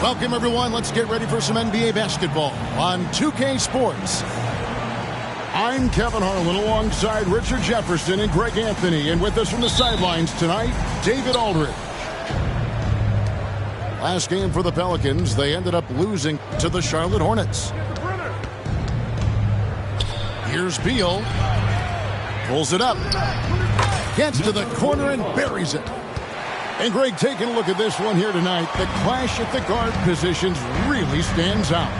Welcome, everyone. Let's get ready for some NBA basketball on 2K Sports. I'm Kevin Harlan alongside Richard Jefferson and Greg Anthony. And with us from the sidelines tonight, David Aldridge. Last game for the Pelicans, they ended up losing to the Charlotte Hornets. Here's Beal. Pulls it up. Gets to the corner and buries it. And Greg, taking a look at this one here tonight, the clash at the guard positions really stands out.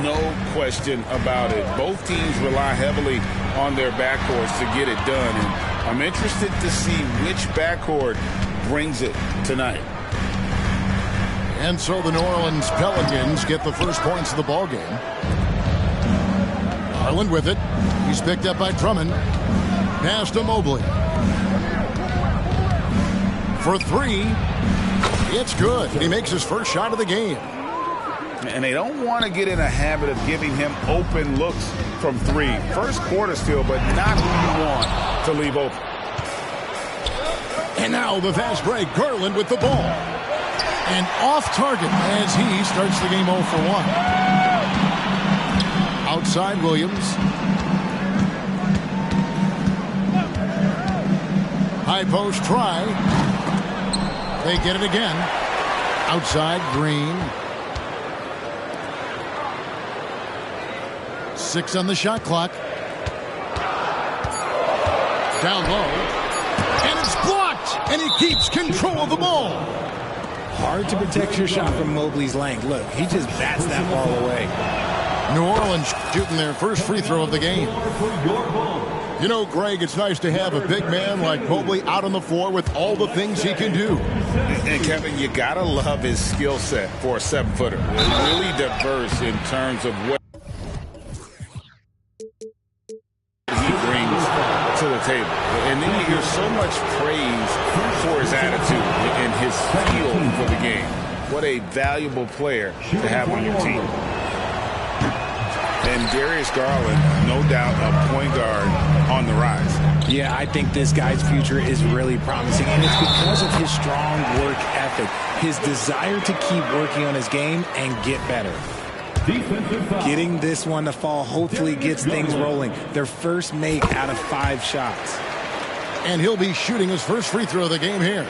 No question about it. Both teams rely heavily on their backcourts to get it done. And I'm interested to see which backcourt brings it tonight. And so the New Orleans Pelicans get the first points of the ball game. Garland with it. He's picked up by Drummond. Pass to Mobley. For three, it's good. He makes his first shot of the game. And they don't want to get in a habit of giving him open looks from three. First quarter still, but not who you want to leave open. And now the fast break. Garland with the ball. And off target as he starts the game 0 for 1. Outside Williams. High post try. They get it again. Outside Green. 6 on the shot clock. Down low. And it's blocked. And he keeps control of the ball. Hard to protect your shot from Mobley's length. Look, he just bats that ball away. New Orleans shooting their first free throw of the game. You know, Greg, it's nice to have a big man like Mobley out on the floor with all the things he can do. And Kevin, you got to love his skill set for a 7-footer. Really diverse in terms of what he brings to the table. And then you hear so much praise for his attitude and his feel for the game. What a valuable player to have on your team. And Darius Garland, no doubt a point guard on the rise. Yeah, I think this guy's future is really promising, and it's because of his strong work ethic, his desire to keep working on his game and get better. Getting this one to fall hopefully gets things rolling. Their first make out of 5 shots. And he'll be shooting his first free throw of the game here.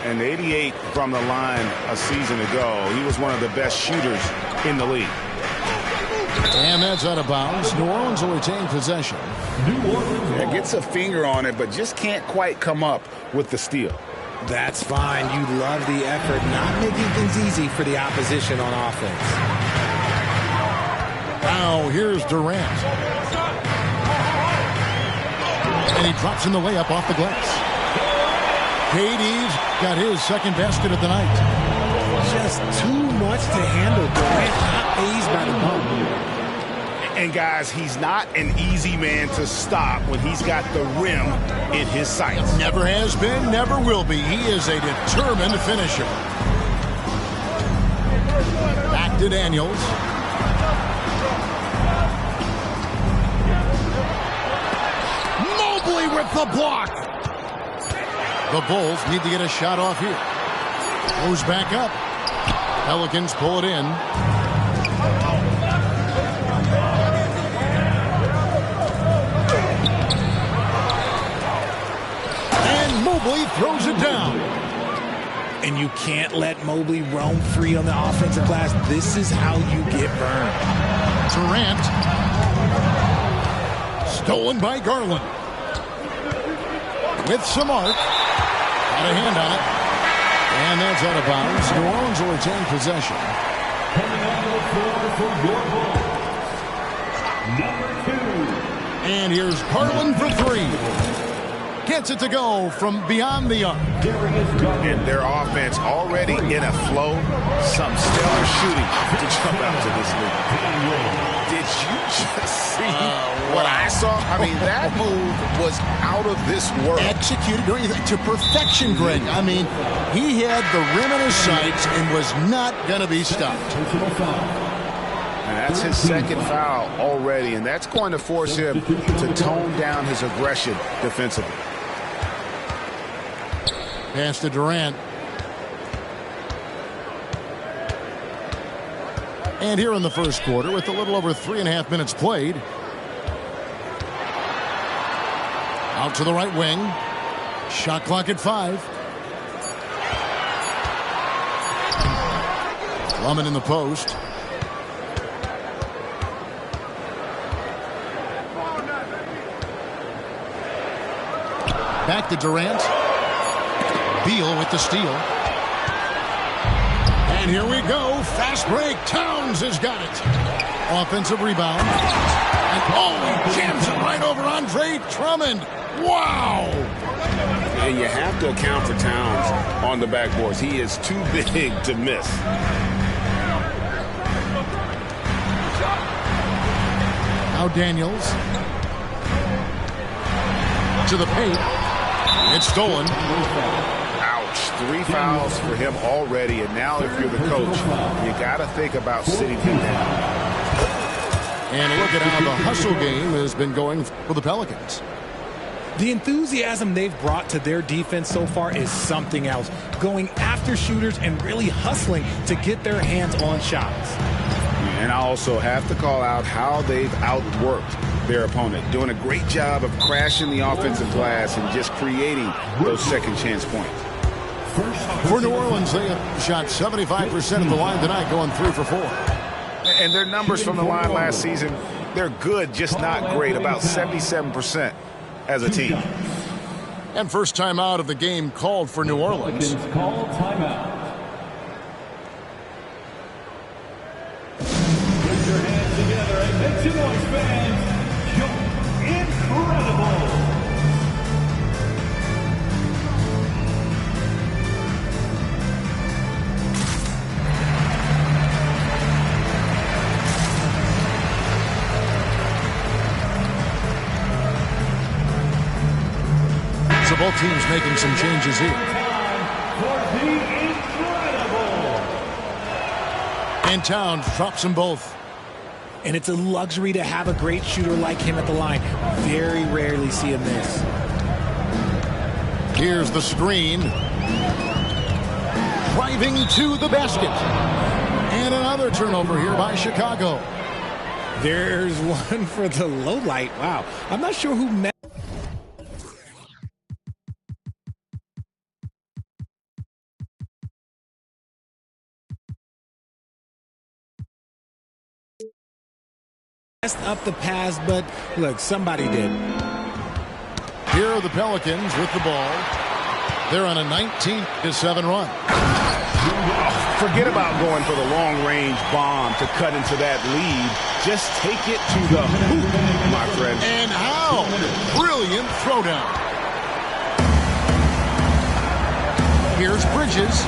And 88 from the line a season ago. He was one of the best shooters in the league. And that's out of bounds. New Orleans will retain possession. Yeah, gets a finger on it, but just can't quite come up with the steal. That's fine. You love the effort, not making things easy for the opposition on offense. Now here's Durant. And he drops in the layup off the glass. KD's got his second basket of the night. Just too much to handle. Durant not fazed by the bump. And guys, he's not an easy man to stop when he's got the rim in his sights. Never has been, never will be. He is a determined finisher. Back to Daniels. Mobley with the block. The Bulls need to get a shot off here. Goes back up. Pelicans pull it in. Mobley throws it down. And you can't let Mobley roam free on the offensive glass. This is how you get burned. Durant. Stolen by Garland. With some arc. Got a hand on it. And that's out of bounds. New Orleans will retain possession. And here's Garland for 3. Gets it to go from beyond the arc. And their offense already in a flow. Some stellar shooting to jump out to this league. Did you just see what I saw? I mean, that move was out of this world. Executed to perfection, Greg. I mean, he had the rim in his sights and was not going to be stopped. And that's his second foul already, and that's going to force him to tone down his aggression defensively. Pass to Durant. And here in the first quarter, with a little over 3.5 minutes played. Out to the right wing. Shot clock at 5. Drummond in the post. Back to Durant. Beal with the steal. And here we go. Fast break. Towns has got it. Offensive rebound. And he jams it right over Andre Drummond. Wow. And you have to account for Towns on the backboards. He is too big to miss. Now Daniels. To the paint. It's stolen. Ouch. 3 fouls for him already. And now if you're the coach, you got to think about sitting him down. And look at how the hustle game has been going for the Pelicans. The enthusiasm they've brought to their defense so far is something else. Going after shooters and really hustling to get their hands on shots. And I also have to call out how they've outworked their opponent. Doing a great job of crashing the offensive glass and just creating those second chance points. For New Orleans, they have shot 75% of the line tonight, going 3 for 4. And their numbers from the line last season, they're good, just not great. About 77% as a team. And first timeout of the game called for New Orleans. Call timeout. Put your hands together and make some noise, fans. You're incredible. So both teams making some changes here. For the incredible. And Towns drops them both. And it's a luxury to have a great shooter like him at the line. Very rarely see him miss. Here's the screen. Driving to the basket. And another turnover here by Chicago. There's one for the low light. Wow. I'm not sure who messed up the pass, but look, somebody did. Here are the Pelicans with the ball. They're on a 19-7 run. Forget about going for the long-range bomb to cut into that lead. Just take it to the hoop, my friend. And how? Brilliant throwdown. Here's Bridges.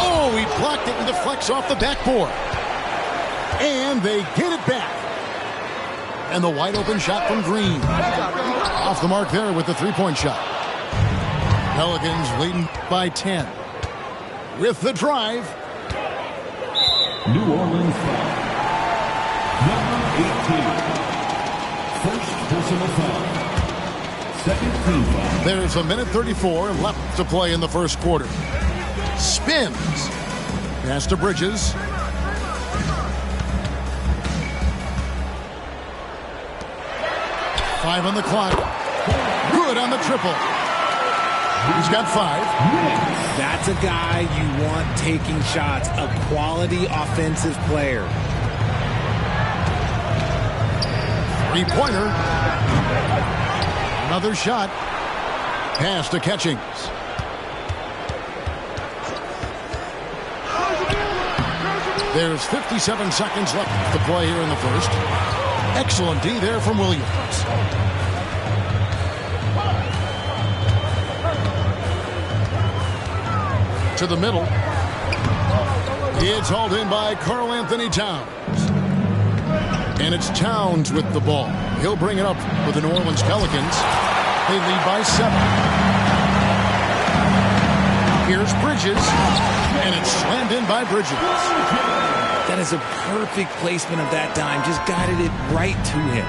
Oh, he blocked it and deflects off the backboard. And they get it back. And the wide open shot from Green. Off the mark there with the three-point shot. Pelicans leading by 10. With the drive. New Orleans foul. Number 18. First personal foul. Second team foul. There's a minute 34 left to play in the first quarter. Spins. Pass to Bridges. Five on the clock. Good on the triple. He's got 5. That's a guy you want taking shots. A quality offensive player. Three-pointer. Another shot. Pass to Catchings. There's 57 seconds left to play here in the first. Excellent D there from Williams. To the middle. It's hauled in by Karl Anthony Towns. And it's Towns with the ball. He'll bring it up for the New Orleans Pelicans. They lead by 7. Here's Bridges. And it's slammed in by Bridges. That is a perfect placement of that dime. Just guided it right to him.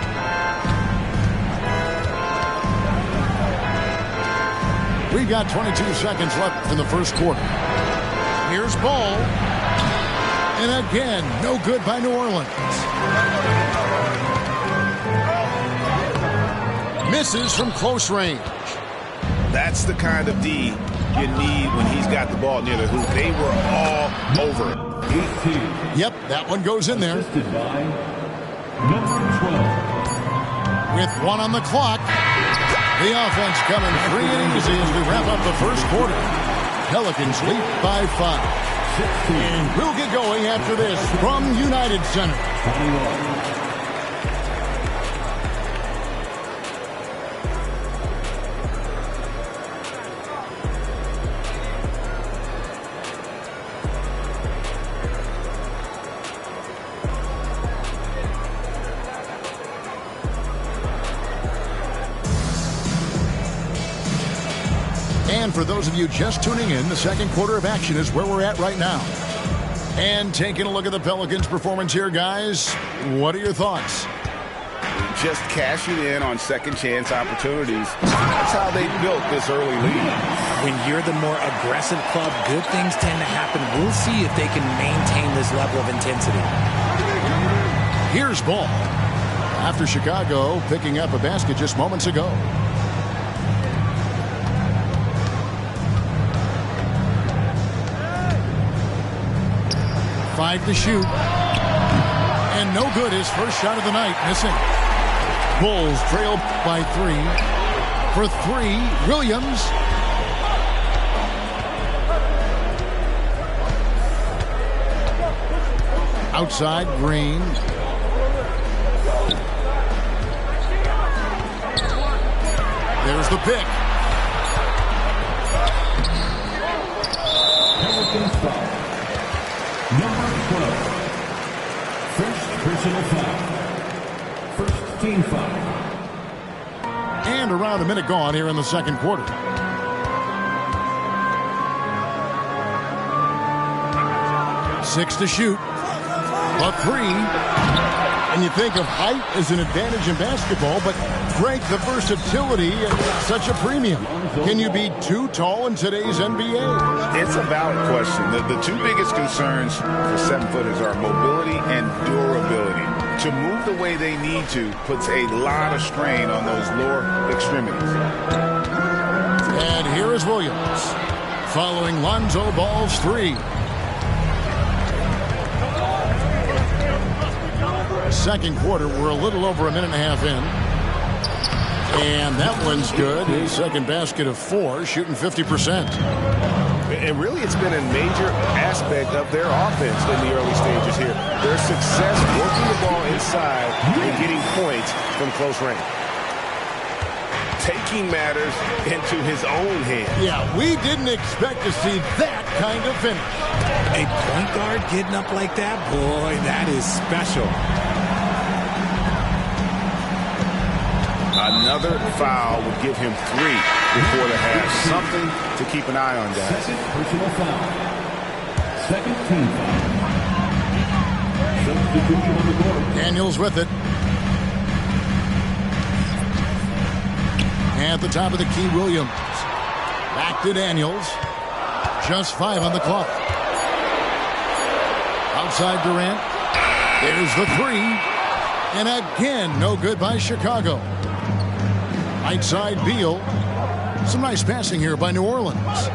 We've got 22 seconds left in the first quarter. Here's ball. And again, no good by New Orleans. Misses from close range. That's the kind of D you need when he's got the ball near the hoop. They were all over it. 18. Yep, that one goes in there. Assisted by number 12. With one on the clock, the offense coming free and easy as we wrap up the first quarter. Pelicans lead by 5. And we'll get going after this from United Center. 21. And for those of you just tuning in, the second quarter of action is where we're at right now. And taking a look at the Pelicans' performance here, guys, what are your thoughts? Just cashing in on second chance opportunities. That's how they built this early lead. When you're the more aggressive club, good things tend to happen. We'll see if they can maintain this level of intensity. Here's ball. After Chicago picking up a basket just moments ago. Five to shoot. And no good. His first shot of the night. Missing. Bulls trail by 3. For 3, Williams. Outside, Green. There's the pick. Pelicans foul. Number 12. First personal foul. First team foul. And around a minute gone here in the second quarter. Six to shoot. A 3. And you think of height as an advantage in basketball, but Greg, the versatility at such a premium. Can you be too tall in today's NBA? It's a valid question. The two biggest concerns for 7-footers are mobility and durability. To move the way they need to puts a lot of strain on those lower extremities. And here is Williams following Lonzo Ball's 3. Second quarter, we're a little over a minute and a half in. And that one's good. His second basket of 4, shooting 50%. And really, it's been a major aspect of their offense in the early stages here. Their success working the ball inside and getting points from close range. Taking matters into his own hands. Yeah, we didn't expect to see that kind of finish. A point guard getting up like that, boy, that is special. Another foul would give him 3 before the half. Something to keep an eye on, guys. Second personal foul. Second team foul. Substitution on the court. Daniels with it. At the top of the key, Williams. Back to Daniels. Just 5 on the clock. Outside Durant. There's the 3. And again, no good by Chicago. Right side, Beal. Some nice passing here by New Orleans.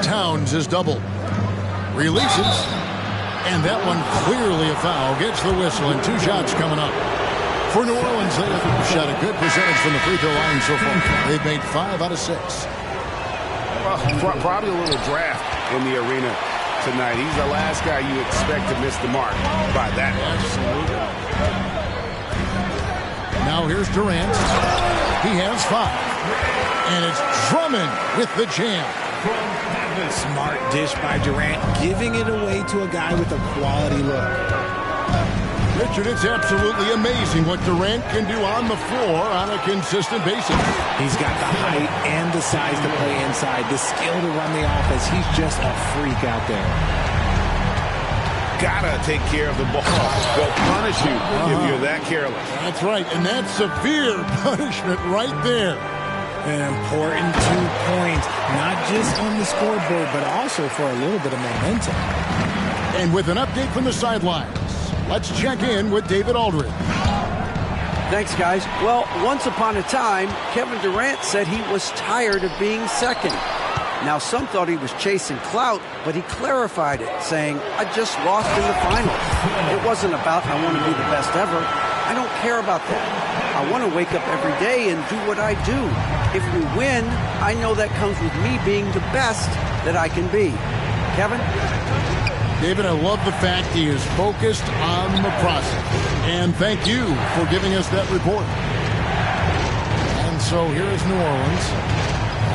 Towns is doubled. Releases. And that one clearly a foul. Gets the whistle and 2 shots coming up. For New Orleans, they have shot a good percentage from the free throw line so far. They've made 5 out of 6. Probably a little draft in the arena tonight. He's the last guy you expect to miss the mark by that much. Absolutely. Now here's Durant. He has 5. And it's Drummond with the jam. Smart dish by Durant, giving it away to a guy with a quality look. Richard, it's absolutely amazing what Durant can do on the floor on a consistent basis. He's got the height and the size to play inside, the skill to run the offense. He's just a freak out there. Gotta take care of the ball. They'll punish you if you're that careless. That's right, and that's severe punishment right there. An important 2 points, not just on the scoreboard, but also for a little bit of momentum. And with an update from the sidelines, let's check in with David Aldridge. Thanks, guys. Well, once upon a time, Kevin Durant said he was tired of being second. Now, some thought he was chasing clout, but he clarified it, saying, I just lost in the finals. It wasn't about I want to be the best ever. I don't care about that. I want to wake up every day and do what I do. If we win, I know that comes with me being the best that I can be. Kevin? David, I love the fact he is focused on the process. And thank you for giving us that report. And so here is New Orleans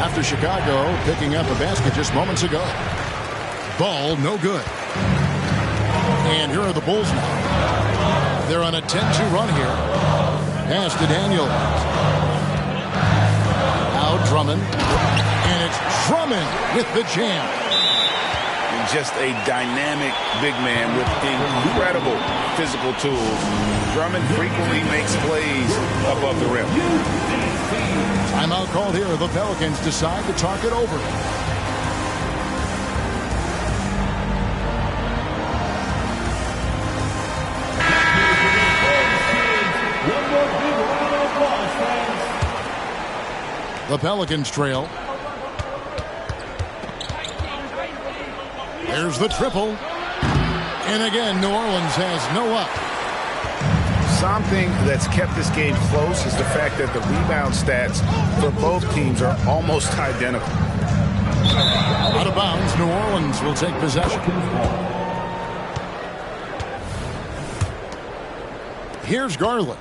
after Chicago picking up a basket just moments ago. Ball no good. And here are the Bulls now. They're on a 10-2 run here. Pass to Daniels. Now Drummond. And it's Drummond with the jam. Just a dynamic big man with incredible physical tools. Drummond frequently makes plays above the rim. Timeout called here. The Pelicans decide to talk it over. The Pelicans trail. There's the triple. And again, New Orleans has no up. Something that's kept this game close is the fact that the rebound stats for both teams are almost identical. Out of bounds, New Orleans will take possession. Here's Garland.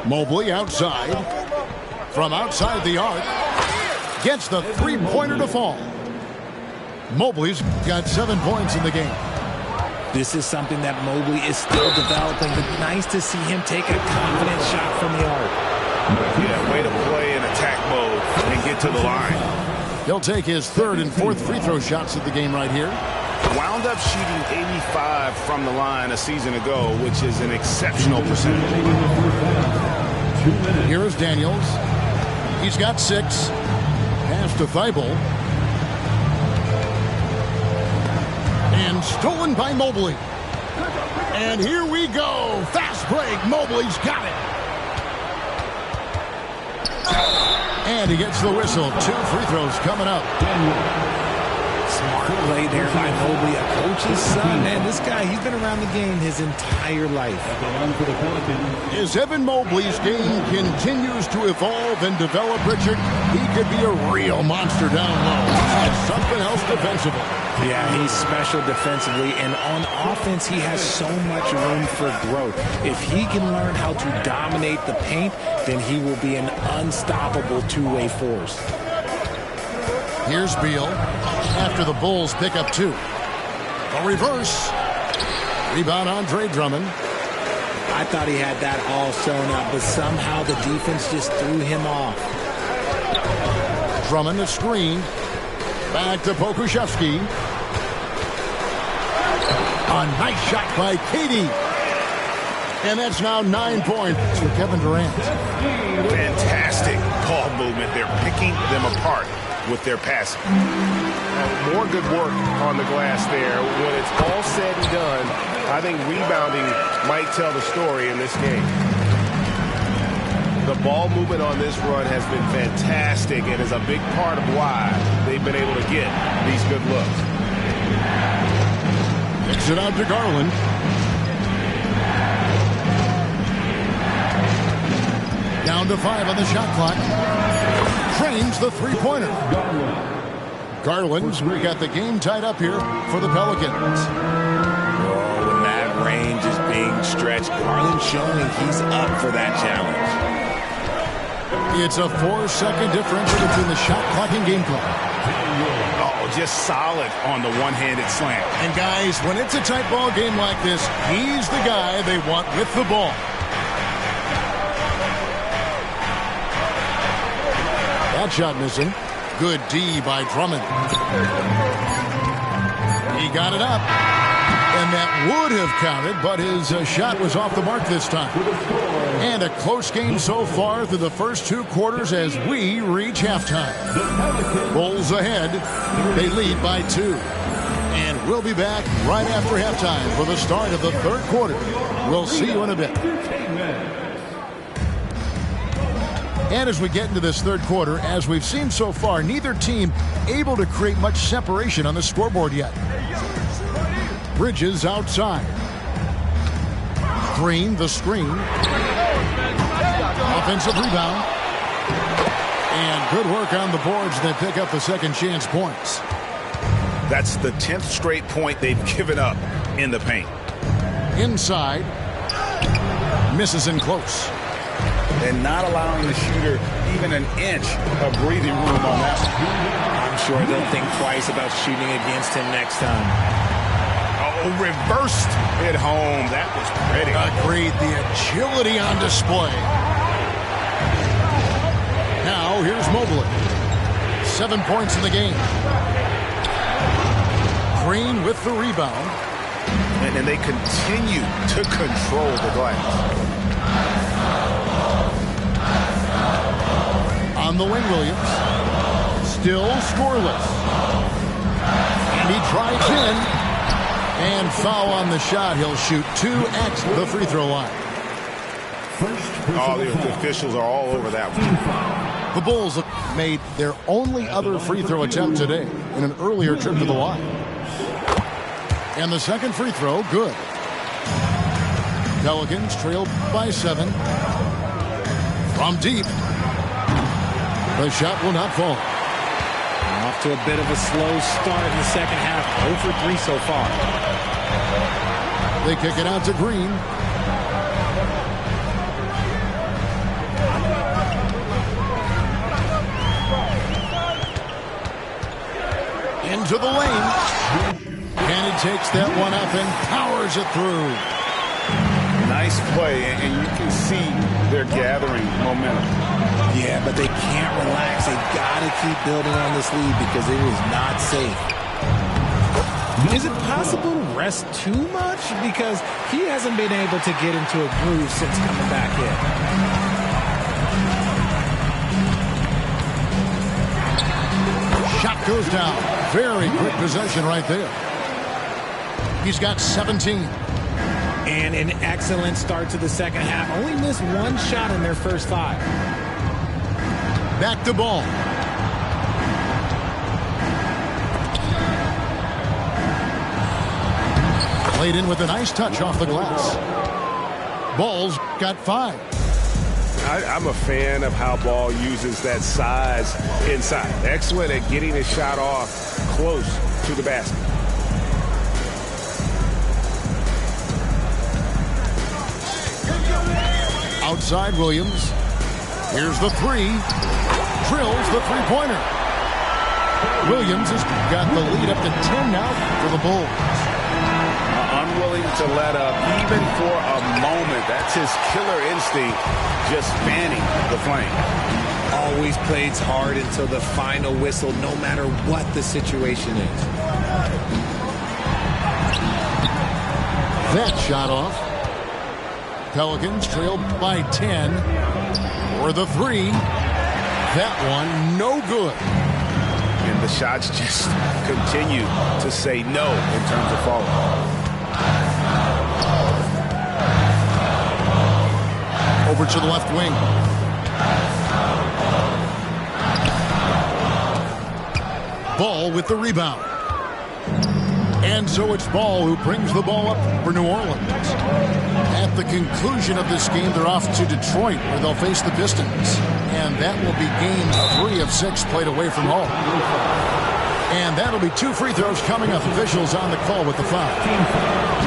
Mobley outside. From outside the arc. Gets the three-pointer to fall. Mobley's got 7 points in the game. This is something that Mobley is still developing, but nice to see him take a confident shot from the arc. Yeah, way to play in attack mode and get to the line. He'll take his third and fourth free throw shots of the game right here. Wound up shooting 85 from the line a season ago, which is an exceptional percentage. Here is Daniels. He's got 6. Pass to Thibault. And stolen by Mobley. And here we go. Fast break. Mobley's got it. And he gets the whistle. 2 free throws coming up. Smart play there by Mobley, a coach's son. Man, this guy, he's been around the game his entire life. As Evan Mobley's game continues to evolve and develop, Richard, he could be a real monster down low. And something else defensively. Yeah, he's special defensively, and on offense, he has so much room for growth. If he can learn how to dominate the paint, then he will be an unstoppable two-way force. Here's Beal after the Bulls pick up 2. A reverse. Rebound Andre Drummond. I thought he had that all sewn up, but somehow the defense just threw him off. Drummond a screen. Back to Pokusevski. A nice shot by Katie. And that's now 9 points for Kevin Durant. Fantastic ball movement. They're picking them apart with their passing. More good work on the glass there. When it's all said and done, I think rebounding might tell the story in this game. The ball movement on this run has been fantastic and is a big part of why they've been able to get these good looks. Kicks it out to Garland. Down to 5 on the shot clock. Trains the three-pointer. Garland's got the game tied up here for the Pelicans. Oh, when that range is being stretched, Garland showing he's up for that challenge. It's a 4-second differential between the shot clock and game clock. Oh, just solid on the one-handed slam. And guys, when it's a tight ball game like this, he's the guy they want with the ball. That shot missing. Good D by Drummond. He got it up. And that would have counted, but his shot was off the mark this time. And a close game so far through the first 2 quarters as we reach halftime. Bulls ahead. They lead by 2. And we'll be back right after halftime for the start of the 3rd quarter. We'll see you in a bit. And as we get into this 3rd quarter, as we've seen so far, neither team able to create much separation on the scoreboard yet. Bridges outside. Green, the screen. Offensive rebound. And good work on the boards. They pick up the second chance points. That's the 10th straight point they've given up in the paint. Inside. Misses in close. And not allowing the shooter even an inch of breathing room on that one. I'm sure they'll think twice about shooting against him next time. Oh, reversed it home. That was pretty. Agreed. The agility on display. Now here's Mobley. 7 points in the game. Green with the rebound. And they continue to control the glass. On the wing, Williams. Still scoreless. And he drives in. And foul on the shot. He'll shoot 2 at the free throw line. Oh, the officials are all over that one. The Bulls have made their only other free throw attempt today in an earlier trip to the line. And the second free throw, good. Pelicans trail by 7. From deep. The shot will not fall. Off to a bit of a slow start in the second half. 0 for 3 so far. They kick it out to Green. Into the lane. And he takes that one up and powers it through. Nice play, and you can see they're gathering momentum. Yeah, but they can't relax. They've got to keep building on this lead because it is not safe. Is it possible to rest too much? Because he hasn't been able to get into a groove since coming back in. Shot goes down. Very quick possession right there. He's got 17. And an excellent start to the second half. Only missed 1 shot in their first 5. Back to Ball. Played in with a nice touch off the glass. Ball's got 5. I'm a fan of how Ball uses that size inside. Excellent at getting his shot off close to the basket. Outside Williams. Here's the 3. Drills the three-pointer. Williams has got the lead up to 10 now for the Bulls. Unwilling to let up even for a moment. That's his killer instinct, just fanning the flame. Always plays hard until the final whistle, no matter what the situation is. That shot off. Pelicans trailed by 10 for the 3. That one no good. And the shots just continue to say no in terms of falling. Over to the left wing. Ball with the rebound. And so it's Ball who brings the ball up for New Orleans. At the conclusion of this game, they're off to Detroit, where they'll face the Pistons. And that will be game 3 of 6 played away from home. And that'll be 2 free throws coming up. Officials on the call with the foul.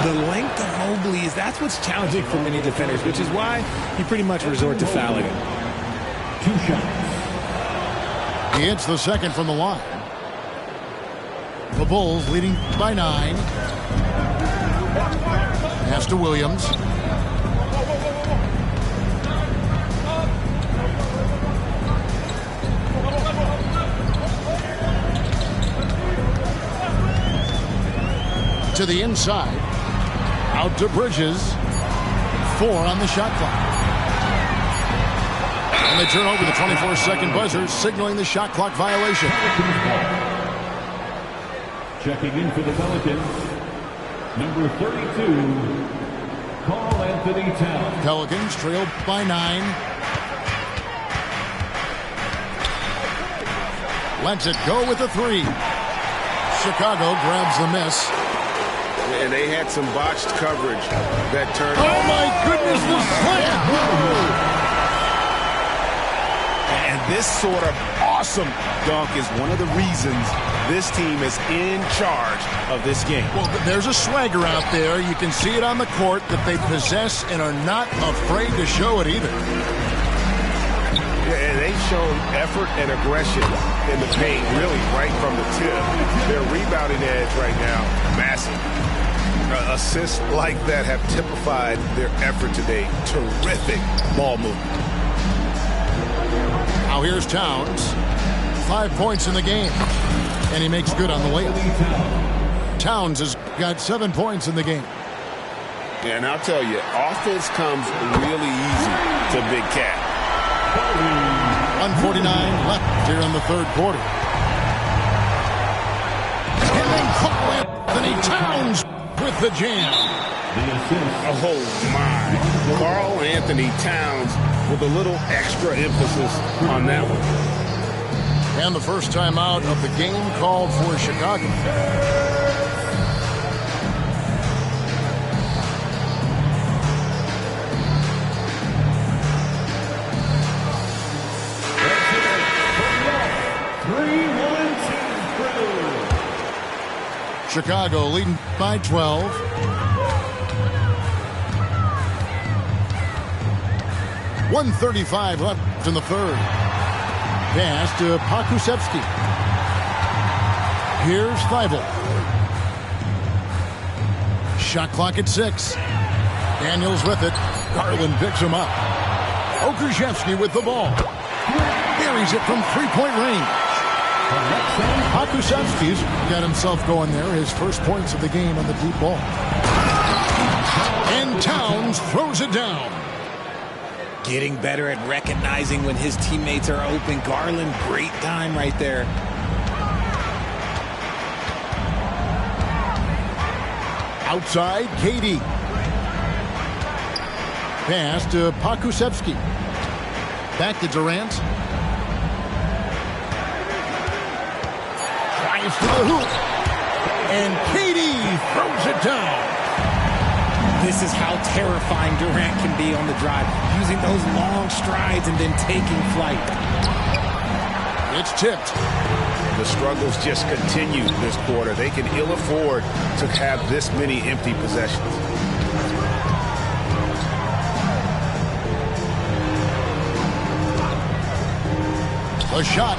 The length of Mobley that's what's challenging for many defenders, which is why you pretty much resort to fouling him. 2 shots. He hits the second from the line. The Bulls leading by 9. Pass to Williams. To the inside. Out to Bridges. 4 on the shot clock. And they turn over the 24-second buzzer, signaling the shot clock violation. Checking in for the Pelicans, number 32, Karl-Anthony Towns. Pelicans trail by 9. Lets it go with the 3. Chicago grabs the miss. And they had some botched coverage that turned. Oh my goodness, the slam! And this sort of awesome dunk is one of the reasons this team is in charge of this game. Well, there's a swagger out there. You can see it on the court that they possess and are not afraid to show it either. And they've shown effort and aggression in the paint, really right from the tip. Their rebounding edge right now, massive. Assists like that have typified their effort today. Terrific ball movement. Now here's Towns. 5 points in the game. And he makes good on the layup. Towns has got 7 points in the game. And I'll tell you, offense comes really easy to Big Cat. 1:49 left here in the third quarter. And then Karl-Anthony Towns with the jam. Oh, my. Karl-Anthony Towns with a little extra emphasis on that one. And the first time out of the game called for Chicago. Chicago leading by 12. .135 left in the third. Pass to Pakusevsky. Here's Thibault. Shot clock at 6. Daniels with it. Garland picks him up. Okrzewski with the ball. Buries it from three-point range. Pakusevsky's got himself going there. His first points of the game on the deep ball. And Towns throws it down. Getting better at recognizing when his teammates are open. Garland, great time right there. Outside, KD. Pass to Pakusevsky. Back to Durant. Drives to the hoop. And KD throws it down. This is how terrifying Durant can be on the drive, using those long strides and then taking flight. It's tipped. The struggles just continue this quarter. They can ill afford to have this many empty possessions. A shot.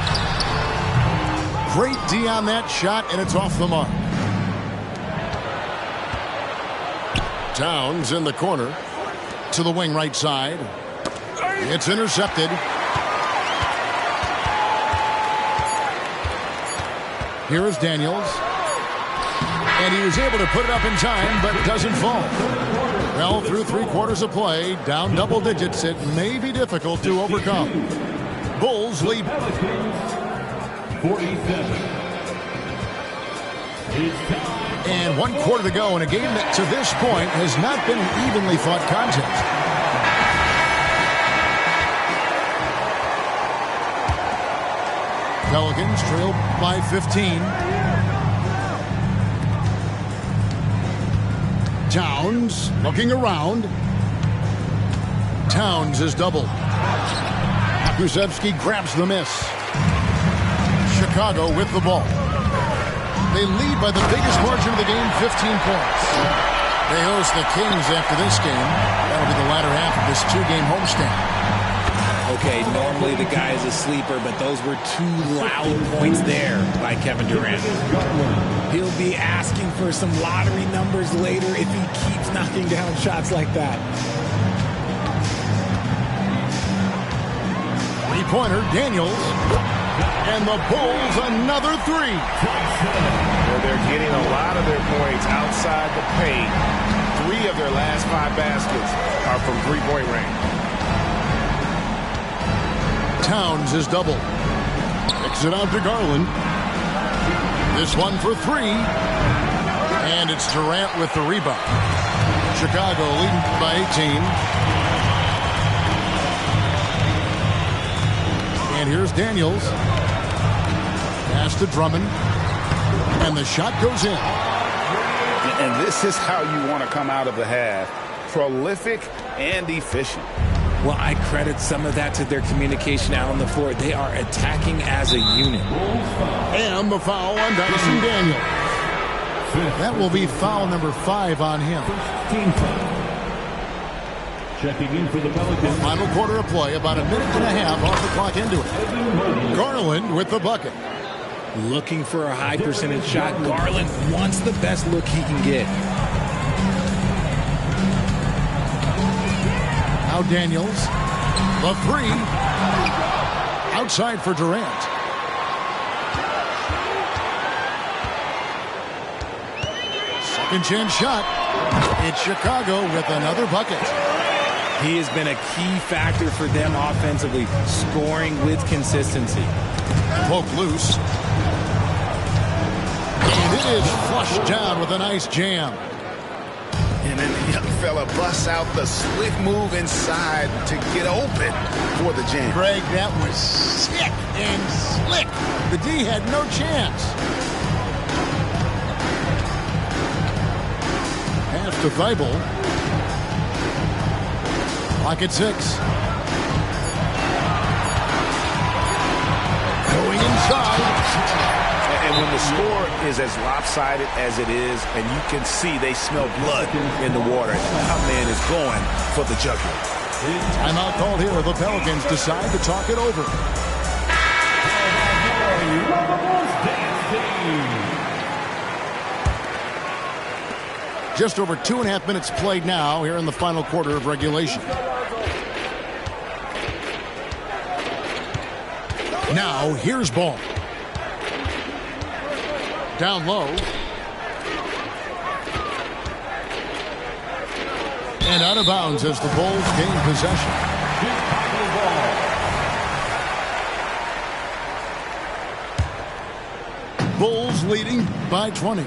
Great D on that shot, and it's off the mark. Towns in the corner to the wing right side. It's intercepted. Here is Daniels. And he was able to put it up in time, but doesn't fall. Well, through 3 quarters of play, down double digits, it may be difficult to overcome. Bulls lead. 47. And 1 quarter to go in a game that to this point has not been an evenly fought contest. Pelicans trail by 15. Towns looking around. Towns is doubled. Pakusevsky grabs the miss. Chicago with the ball. They lead by the biggest margin of the game, 15 points. They host the Kings after this game. That'll be the latter half of this 2-game homestand. Okay, normally the guy is a sleeper, but those were 2 loud points there by Kevin Durant. He'll be asking for some lottery numbers later if he keeps knocking down shots like that. Three-pointer, Daniels. And the Bulls another 3. They're getting a lot of their points outside the paint. 3 3 of their last 5 baskets are from three-point range. Towns is double. Kicks it out to Garland. This one for 3. And it's Durant with the rebound. Chicago leading by 18. And here's Daniels. Pass to Drummond. And the shot goes in. And this is how you want to come out of the half. Prolific and efficient. Well, I credit some of that to their communication out on the floor. They are attacking as a unit. And the foul on Dyson Daniels. That will be foul number 5 on him. Checking in for the Pelicans. Final quarter of play, about a minute and a half off the clock into it. Garland with the bucket. Looking for a high percentage shot. Garland wants the best look he can get. Now Daniels. The 3. Outside for Durant. Second chance shot. It's Chicago with another bucket. He has been a key factor for them offensively, scoring with consistency. Poke loose. And it is flushed down with a nice jam. And then the young fella busts out the slick move inside to get open for the jam. Greg, that was sick and slick. The D had no chance. Pass to Thibault. Pocket 6. Going inside. And when the score is as lopsided as it is, and you can see they smell blood in the water, that man is going for the jugular. Timeout called here. The Pelicans decide to talk it over. Just over 2.5 minutes played now here in the final quarter of regulation. Now, here's ball. Down low. And out of bounds as the Bulls gain possession. Bulls leading by 20.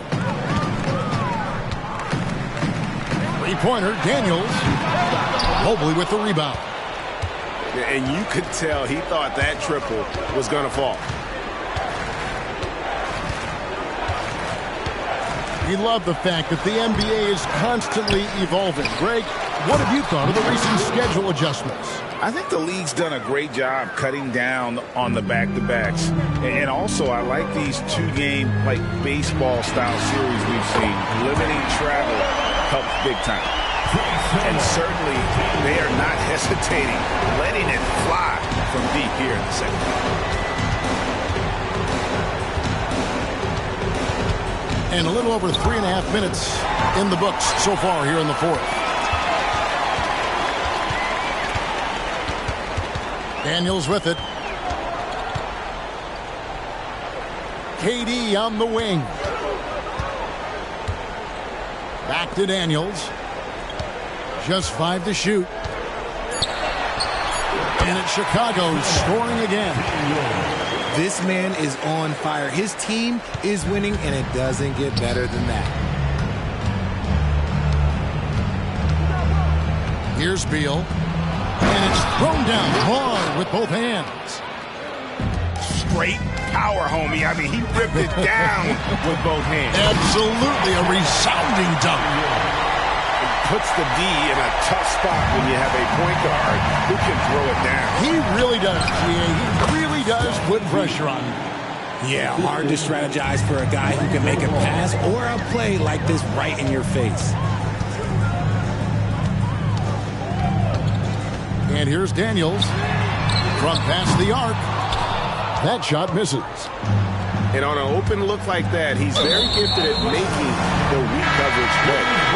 Three-pointer, Daniels. Mobley with the rebound. And you could tell he thought that triple was going to fall. We love the fact that the NBA is constantly evolving. Greg, what have you thought of the recent schedule adjustments? I think the league's done a great job cutting down on the back-to-backs. And also, I like these 2-game, like, baseball-style series we've seen. Limiting travel helps big time. And certainly, they are not hesitating, letting it fly from deep here in the second half. And a little over 3.5 minutes in the books so far here in the fourth. Daniels with it. KD on the wing. Back to Daniels. Just 5 to shoot. And it's Chicago scoring again. This man is on fire. His team is winning, and it doesn't get better than that. Here's Beal. And it's thrown down hard with both hands. Straight power, homie. I mean, he ripped it down with both hands. Absolutely a resounding dunk. Puts the D in a tough spot when you have a point guard who can throw it down. He really does, GA. He really does put pressure on him. Yeah, hard to strategize for a guy who can make a pass or a play like this right in your face. And here's Daniels from past the arc. That shot misses. And on an open look like that, he's very gifted at making the weak coverage play.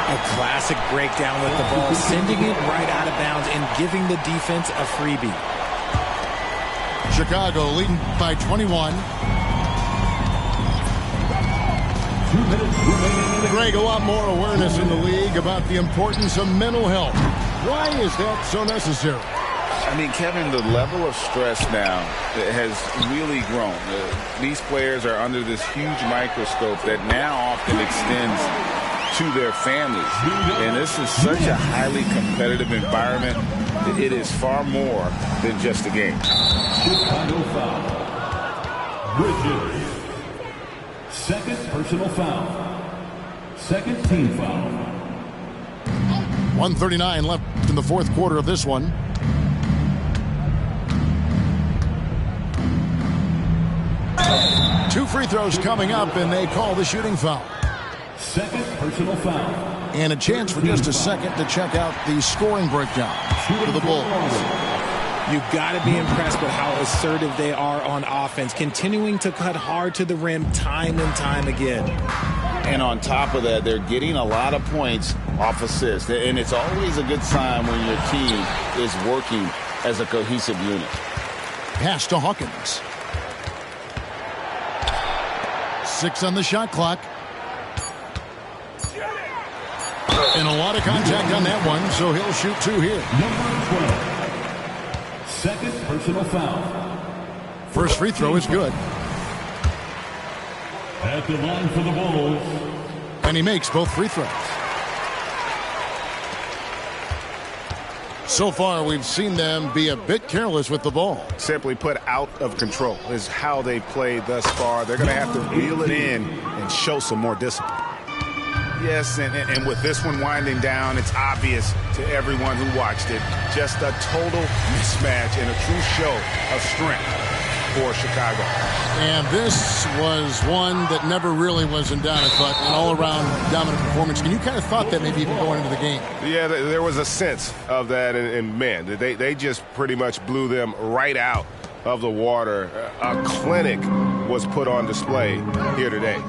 A classic breakdown with the ball, sending it right out of bounds and giving the defense a freebie. Chicago leading by 21. 2 minutes remaining in the Greg, a lot more awareness in the league about the importance of mental health. Why is that so necessary? I mean, Kevin, the level of stress now has really grown. These players are under this huge microscope that now often extends to their families. And this is such a highly competitive environment. It is far more than just a game. Chicago foul. Bridges. Second personal foul. Second team foul. 1:39 left in the fourth quarter of this one. Two free throws coming up, and they call the shooting foul. Second personal foul. And a chance for just a second to check out the scoring breakdown for the Bulls. You've got to be impressed with how assertive they are on offense, continuing to cut hard to the rim time and time again. And on top of that, they're getting a lot of points off assists. And it's always a good sign when your team is working as a cohesive unit. Pass to Hawkins. 6 on the shot clock. And a lot of contact on that one, so he'll shoot 2 here. Number 12. Second personal foul. First free throw is good. At the line for the Bulls. And he makes both free throws. So far, we've seen them be a bit careless with the ball. Simply put, out of control is how they played thus far. They're going to have to reel it in and show some more discipline. Yes, and with this one winding down, it's obvious to everyone who watched it. Just a total mismatch and a true show of strength for Chicago. And this was one that never really was in doubt, but an all-around dominant performance. And you kind of thought that maybe even going into the game. Yeah, there was a sense of that, and man, they just pretty much blew them right out of the water. A clinic was put on display here today.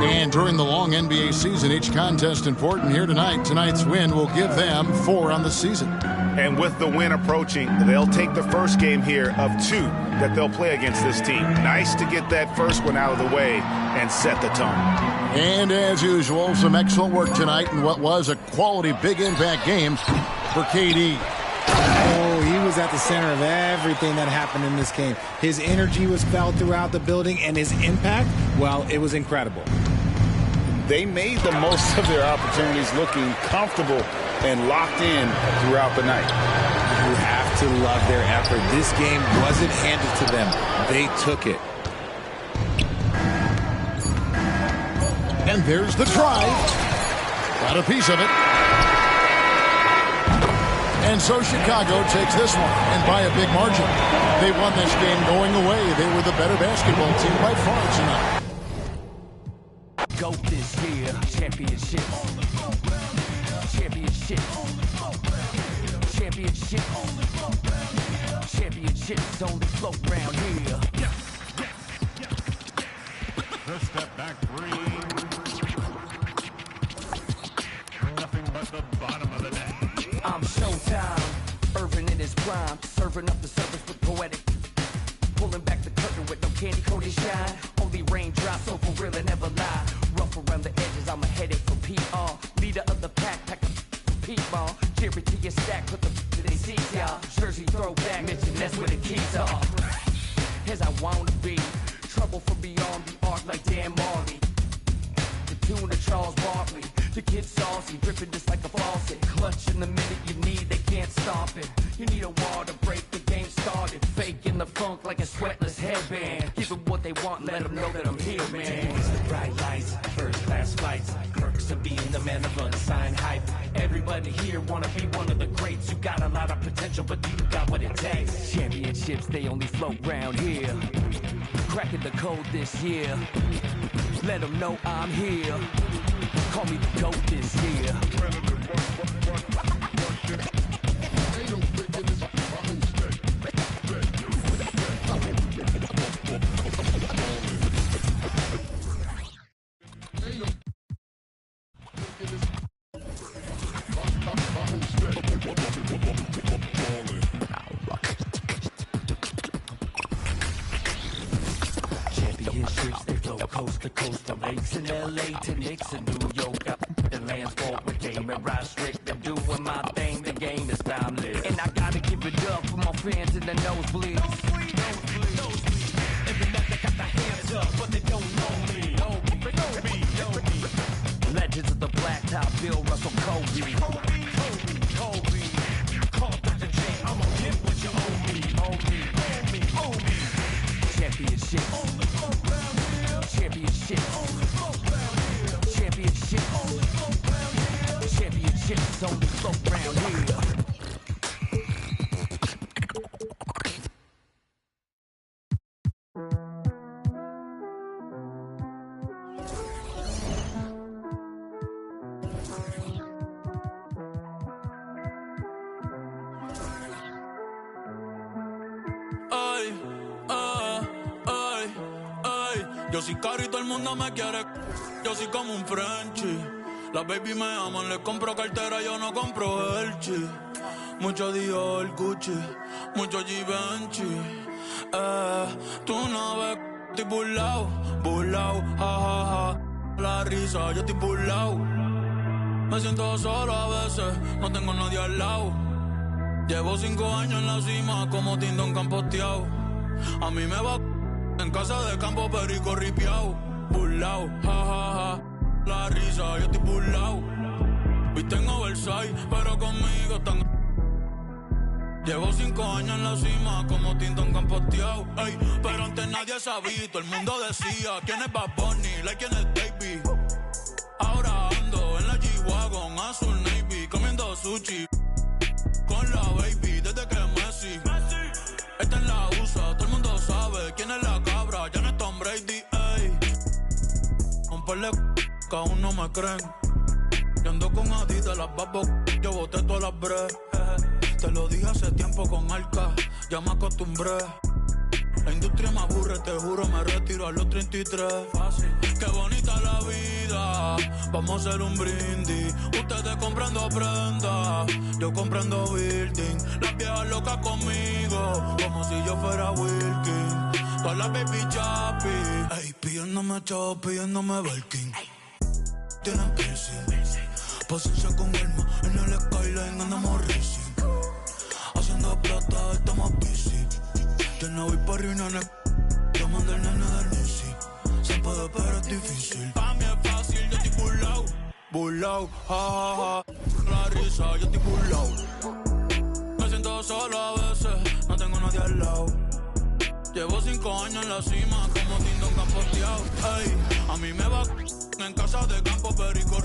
And during the long NBA season, each contest important. Here tonight. Tonight's win will give them 4 on the season. And with the win approaching, they'll take the first game here of 2 that they'll play against this team. Nice to get that first one out of the way and set the tone. And as usual, some excellent work tonight in what was a quality big impact game for KD. Oh, he was at the center of everything that happened in this game. His energy was felt throughout the building, and his impact, well, it was incredible. They made the most of their opportunities, looking comfortable and locked in throughout the night. You have to love their effort. This game wasn't handed to them. They took it. And there's the drive. Got a piece of it. And so Chicago takes this one, and by a big margin. They won this game going away. They were the better basketball team by far tonight. Go this year, championship. Championship. Championship. Championships only float round here. The step back 3. Nothing but the bottom of the net. I'm Showtime, Irvin in his prime, serving up the service with poetic. Pulling back the curtain with no candy coated shine. Only raindrops, so for real and never lie. Rough around the edges, I'm a headache for PR. Leader of the pack, pack a peep-ball. Jerry to your stack, put the to their seats, y'all. Jersey throwback, mention that's where the keys are. As I wanna be, trouble from beyond the arc like Dan Marley. The tune of Charles Barkley. The kid saucy, dripping just like a faucet. Clutching the minute you need, they can't stop it. You need a wall to break the game started. Faking the funk like a sweatless headband. Give them what they want, let them know that I'm here, man. It's the bright lights, first class flights. Perks of being the man of unsigned hype. Everybody here wanna be one of the greats. You got a lot of potential, but you got what it takes. Championships, they only float round here. Cracking the code this year. Let them know I'm here. Call me the GOAT this year. Championships, they flow coast coast to coast, from lakes in LA to Knicks in New York. The lands fought with game and ride strict. I'm doing my thing, the game is timeless. And I gotta give it up for my fans in the nosebleeds. Every night they got their hands up, but they don't know me. Legends of the blacktop, Bill Russell, Kobe. Kobe. Call Dr. J, I'ma get what you owe me. Championship. Championship. Championship. Championships on the floor round here. Yo soy caro y todo el mundo me quiere. Yo soy como un Frenchie. Las baby me aman, les compro cartera, yo no compro Elchi. Mucho Dior, Gucci, mucho Givenchy. Tú no ves, estoy burlao, jajaja. La risa, yo estoy burlao. Me siento solo a veces, no tengo nadie al lado. Llevo 5 años en la cima, como Tindón campoteado. A mí me va en casa de campo, perico ripiao. Burlao, jajaja. La risa, yo estoy burlao. Viste en Oversize, pero conmigo están. Llevo 5 años en la cima, como Tindón campoteado. Ey, pero antes nadie sabía, todo el mundo decía quién es Bad Bunny, like quién es Davey. Ahora ando en la G-Wagon, azul navy, comiendo sushi con la baby desde que Messi. Esta es la USA, todo el mundo sabe quién es la cabra, ya no es Tom Brady, ey. Un par de que aún no me creen. Yo ando con Adidas, las babos, yo boté todas las breves. Te lo dije hace tiempo con Arca, ya me acostumbré. La industria me aburre, te juro, me retiro a los 33. Fácil. Qué bonita la vida, vamos a hacer un brindis. Ustedes comprando prendas, yo comprando building. Las viejas locas conmigo, como si yo fuera Wilkin. Todas las baby chapi, ey, pidiéndome chop, pidiéndome Belkin. Tienen piercing, paciencia con alma, en el skyline andamos racing. Haciendo plata, estamos busy. Yo no voy pa' arruinar, yo mando el nene del Nisi. Se puede, pero es difícil. Pa' mí es fácil, yo estoy burlao, jajaja. La risa, yo estoy burlao. Me siento solo a veces, no tengo nadie al lado. Llevo 5 años en la cima, como Tindón campoteado. Ey, a mí me va en casa de campo, perico.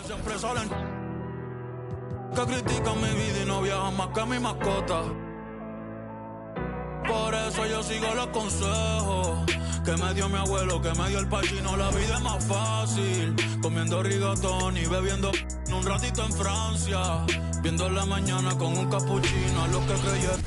Siempre salen que critican mi vida y no viajan más que mi mascota. Por eso yo sigo los consejos que me dio mi abuelo, que me dio el pachino. La vida es más fácil comiendo rigatón y bebiendo un ratito en Francia, viendo la mañana con un capuchino a los que creyeron.